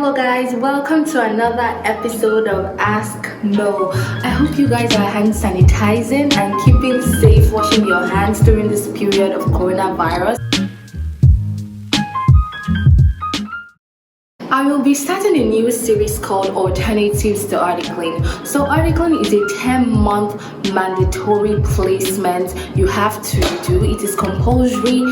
Hello guys, welcome to another episode of Ask Mo. I hope you guys are hand sanitizing and keeping safe, washing your hands during this period of coronavirus. I will be starting a new series called Alternatives to Articling. So Articling is a 10-month mandatory placement you have to do. It is compulsory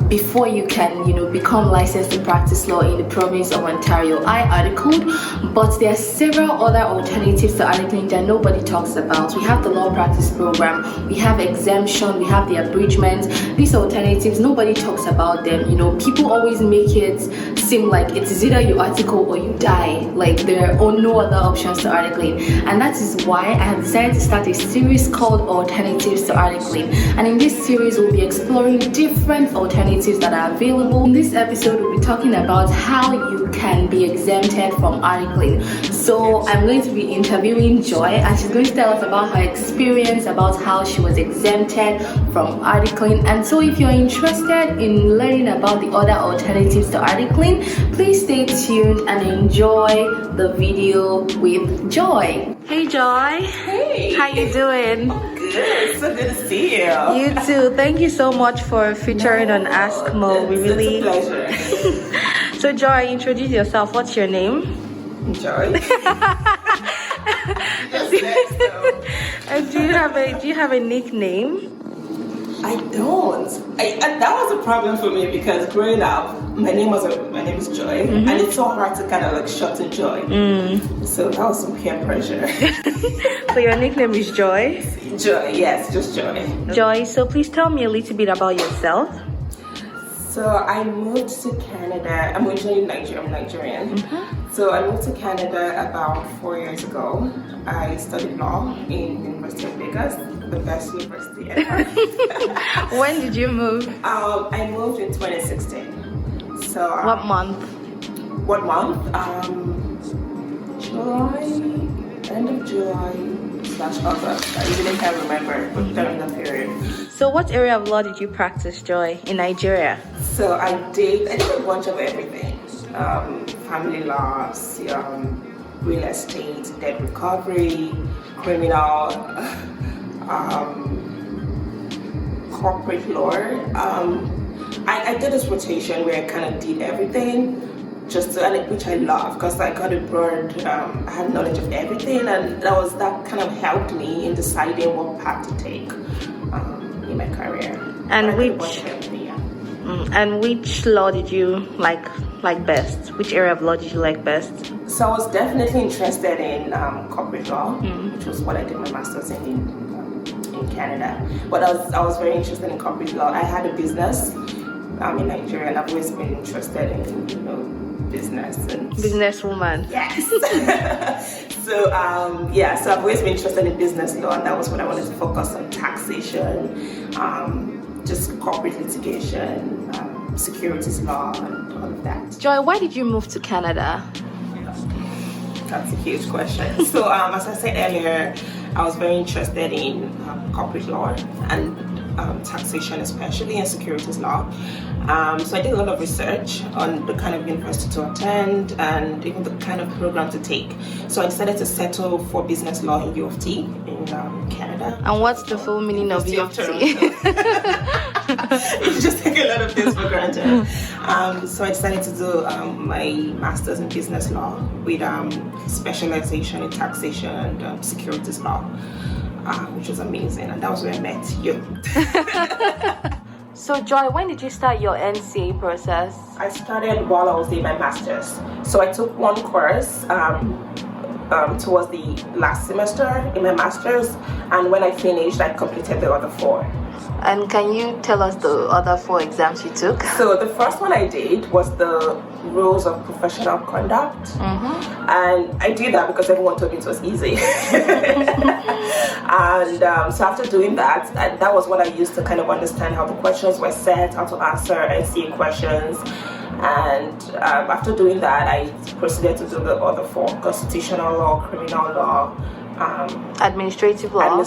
before you can, become licensed to practice law in the province of Ontario. I articled, but there are several other alternatives to articling that nobody talks about. We have the law practice program, we have exemption, we have the abridgement. These alternatives, nobody talks about them. People always make it seem like it is either you article or you die. Like there are no other options to articling, and that is why I have decided to start a series called Alternatives to Articling. And in this series, we'll be exploring different alternatives that are available. In this episode, we'll be talking about how you can be exempted from articling. So I'm going to be interviewing Joy, and she's going to tell us about her experience, about how she was exempted from articling. And so if you're interested in learning about the other alternatives to articling, please stay tuned and enjoy the video with Joy. Hey Joy. Hey. How you doing? I'm good. So good to see you. You too. Thank you so much for featuring on Ask Mo. It's a pleasure. So Joy, introduce yourself. What's your name? Joy. Do you have a nickname? I don't. That was a problem for me because growing up, my name is Joy, and it's so hard to kind of shorten Joy. So that was some peer pressure. So your nickname is Joy? Joy, yes, just Joy. Joy, so please tell me a little bit about yourself. So I moved to Canada. I'm originally Nigerian. So I moved to Canada about 4 years ago. I studied law in University of Lagos, the best university ever. When did you move? I moved in 2016. So what month? What month? July, end of July / August. I really can't remember, but during that period. So what area of law did you practice, Joy, in Nigeria? So I did a bunch of everything. Family law, real estate, debt recovery, criminal, corporate law. I did this rotation where I kind of did everything, which I love because I got a broad, I had knowledge of everything, and that kind of helped me in deciding what path to take in my career. And which law did you like best? Which area of law did you like best? So I was definitely interested in corporate law, which was what I did my master's in Canada. But I was very interested in corporate law. I had a business in Nigeria, and I've always been interested in business and businesswoman. Yes. So I've always been interested in business law, and that was what I wanted to focus on: taxation, just corporate litigation, securities law, and all of that. Joy, why did you move to Canada? That's a huge question. So as I said earlier, I was very interested in corporate law and taxation, especially, and securities law. So I did a lot of research on the kind of university to attend and even the kind of program to take. So I decided to settle for business law in U of T in Canada. And what's the full meaning of U of T? You just take a lot of things for granted. So I decided to do my master's in business law with specialization in taxation and securities law, which was amazing, and that was where I met you. So Joy, when did you start your NCA process? I started while I was doing my master's. So I took one course towards the last semester in my master's, and when I finished, I completed the other 4. And can you tell us the other 4 exams you took? So the first one I did was the rules of professional conduct, and I did that because everyone told me it was easy. And so after doing that, that was what I used to kind of understand how the questions were set, how to answer NCA questions. And after doing that, I proceeded to do the other 4: constitutional law, criminal law, administrative law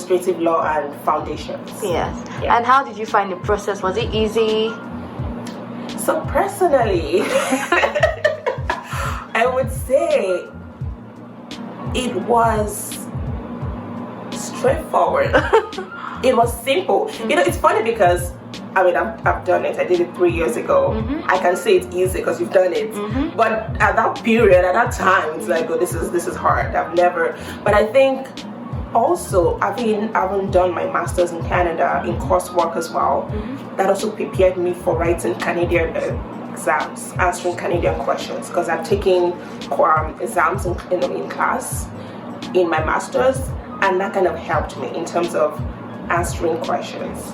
and foundations. Yes. Yeah. And how did you find the process? Was it easy? So personally, I would say it was straightforward. It was simple. You know, it's funny because I mean, I've done it. I did it 3 years ago. I can say it's easy because you've done it. But at that period, at that time, it's like, oh, this is hard. I've never. But I think also, having done my master's in Canada in coursework as well, that also prepared me for writing Canadian exams, answering Canadian questions, because I've taken exams in class in my master's, and that kind of helped me in terms of answering questions,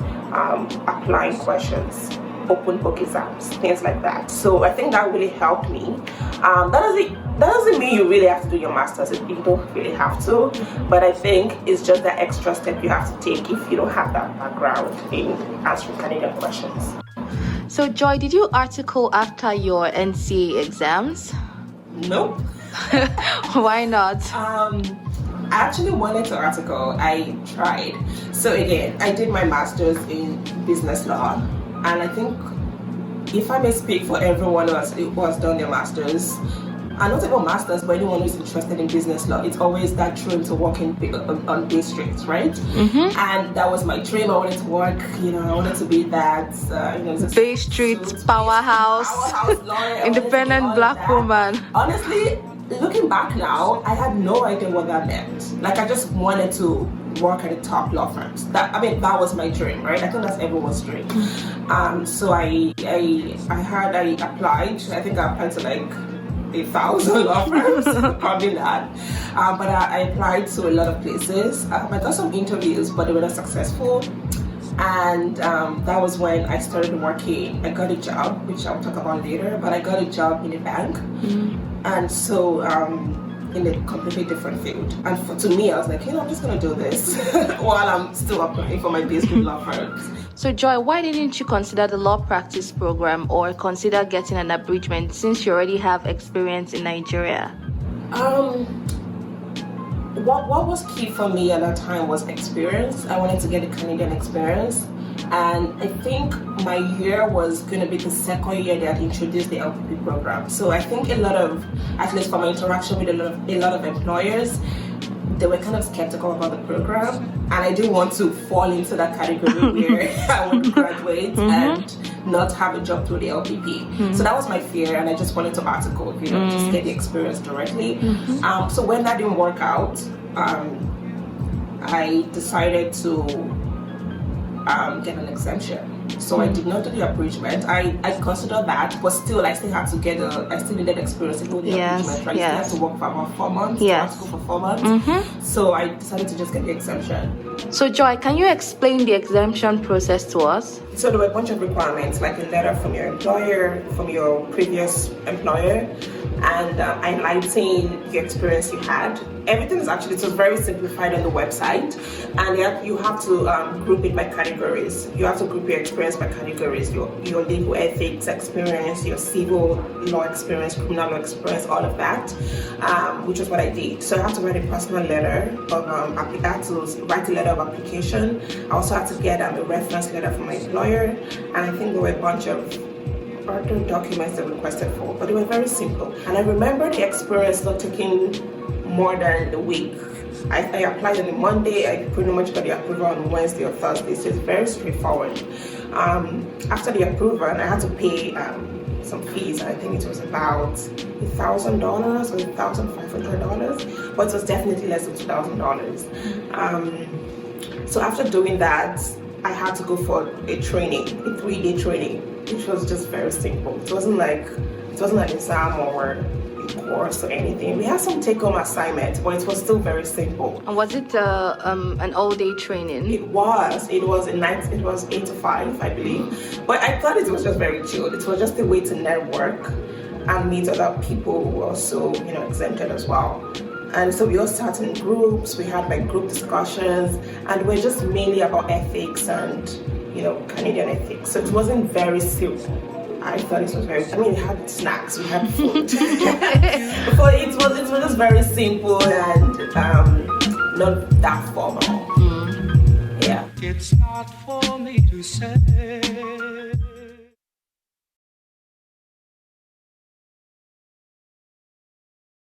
applying questions, open book exams, things like that. So I think that really helped me. That doesn't mean you really have to do your master's. You don't really have to, but I think it's just that extra step you have to take if you don't have that background in answering Canadian questions. So Joy, did you article after your NCA exams? Nope. Why not? I actually wanted to article. I tried. So again, I did my master's in business law, and I think if I may speak for everyone who has done their master's, and not even masters, but anyone who's interested in business law, it's always that dream to work on districts, right? And that was my dream. I wanted to work, I wanted to be that, Bay Street powerhouse lawyer, independent black woman. Honestly, looking back now, I had no idea what that meant. Like, I just wanted to work at the top law firms. That was my dream, right? I think that's everyone's dream. So I applied. I think I applied to like 1,000 law firms, probably not. But I applied to a lot of places. I got some interviews, but they were not successful. And that was when I started working. I got a job, which I'll talk about later, but I got a job in a bank. And so in a completely different field. And to me, I was like, I'm just going to do this while I'm still applying for my basic law firms. So Joy, why didn't you consider the law practice program or consider getting an abridgement since you already have experience in Nigeria? What was key for me at that time was experience. I wanted to get a Canadian experience. And I think my year was going to be the second year that introduced the LPP program. So I think a lot of, at least from my interaction with a lot of employers, they were kind of skeptical about the program. And I didn't want to fall into that category where I would graduate and not have a job through the LPP. So that was my fear, and I just wanted to article, just get the experience directly. So when that didn't work out, I decided to get an exemption. So I did not do the abridgement. I considered that, but still I still needed experience to do the abridgement, right? I still had to work for about 4 months, school for 4 months. So I decided to just get the exemption. So Joy, can you explain the exemption process to us? So there were a bunch of requirements, like a letter from your employer, from your previous employer, and highlighting the experience you had. Everything is actually, so very simplified on the website, and you have to group it by categories. You have to group your experience by categories, your legal ethics experience, your civil law experience, criminal law experience, all of that, which is what I did. So I have to write a personal letter of, I had to write a letter of application. I also had to get a reference letter from my employer, and I think there were a bunch of other documents they requested for, but they were very simple. And I remember the experience not taking more than a week. I applied on a Monday, I pretty much got the approval on Wednesday or Thursday, so it's very straightforward. After the approval, I had to pay some fees. I think it was about $1,000 or $1,500, but it was definitely less than $2,000. So after doing that, I had to go for a training, a 3-day training, which was just very simple. It wasn't like an exam or a course or anything. We had some take-home assignments, but it was still very simple. And was it an all-day training? It was 8 to 5, I believe. But I thought it was just very chill. It was just a way to network and meet other people who were also, exempted as well. And so we all sat in groups, we had like group discussions, and we're just mainly about ethics and, Canadian ethics. So it wasn't very serious. I thought it was we had snacks, we had food. But it was just very simple and not that formal. Yeah. It's not for me to say.